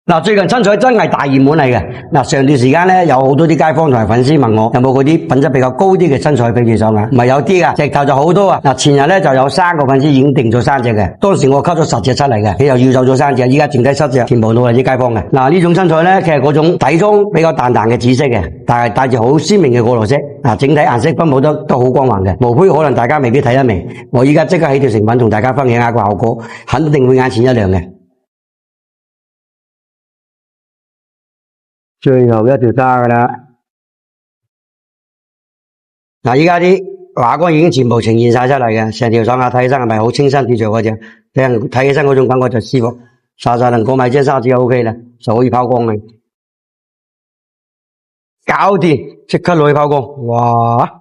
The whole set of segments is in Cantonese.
嗱，最近親彩真係大熱門嚟嘅。嗱，上段時間咧，有好多啲街坊同埋粉絲問我，有冇嗰啲品質比較高啲嘅親彩翡翠手鐲？唔係有啲噶，直頭就好多啊！嗱，前日咧就有3個粉絲已經訂咗3隻嘅，當時我吸咗10隻出嚟嘅，佢又要走咗3隻，依家剩低7隻，全部都係啲街坊嘅。嗱，呢種親彩咧，其實嗰種底妝比較淡淡嘅紫色嘅，但係帶住好鮮明嘅過濾色。嗱，整體顏色分布都好光滑嘅，無非可能大家未必睇得明。我依家即刻起條成品同大家分享下個效果，肯定會眼前一亮嘅。最後一條渣噶啦，嗱，依家啲畫光已經全部呈現晒出嚟嘅，成條手鐲睇起身係咪好清新脫着嗰隻？睇起身嗰種感覺就舒服，沙能過埋隻砂紙就 OK 啦，就可以拋光嘅，搞掂，即刻攞去拋光，哇！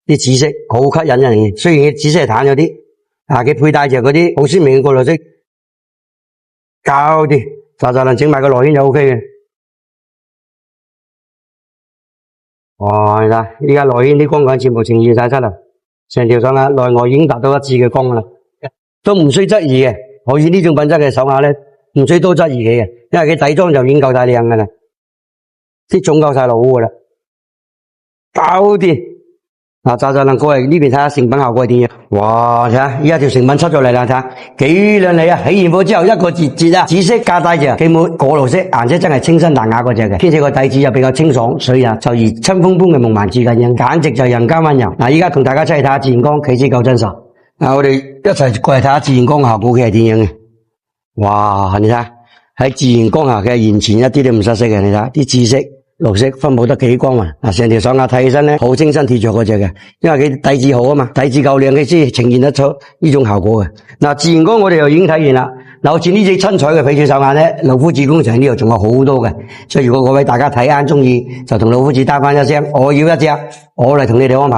啲紫色好吸引人嘅，雖然佢紫色係淡咗啲，佢配戴住嗰啲好鮮明嘅過濾色，搞掂。沙能整埋個內圈就 OK 嘅。哇！你睇，依家內圈啲光感全部呈現晒出嚟，成條手鐲內外已經達到一致嘅光啦，都唔需質疑嘅。可以呢種品質嘅手鐲咧，唔需多質疑佢嘅，因為佢底妝就已經夠晒靚噶啦，啲種夠晒老噶啦，搞掂。嗱，沙能過嚟呢邊睇下成品效果係點樣？哇！睇下依家條成品出咗嚟啦，睇下幾靚麗啊！起完貨之後一個節啊，紫色加帶住幾抹過濾色，顏色真係清新淡雅嗰隻嘅，兼且個底子又比較清爽水潤，就如春風般嘅夢幻之感應，簡直就人間溫柔。嗱，依家同大家一齊睇下自然光，豈止夠真實。嗱，我哋一齊過嚟睇下自然光效果佢係點樣嘅。哇！你睇下喺自然光下佢係完全一啲都唔失色嘅，你睇下啲紫色。綠色分布得幾光滑，嗱，成條手鐲睇起身咧好清新貼着嗰隻嘅，因為佢底子好啊嘛，底子夠靚佢先呈現得出呢種效果嘅。嗱，自然光我哋又已經睇完啦，嗱，好似呢隻親彩嘅翡翠手鐲咧，老夫子工程呢度仲有好多嘅，所以如果各位大家睇啱中意，就同老夫子單翻一聲，我要一隻，我嚟同你哋安排。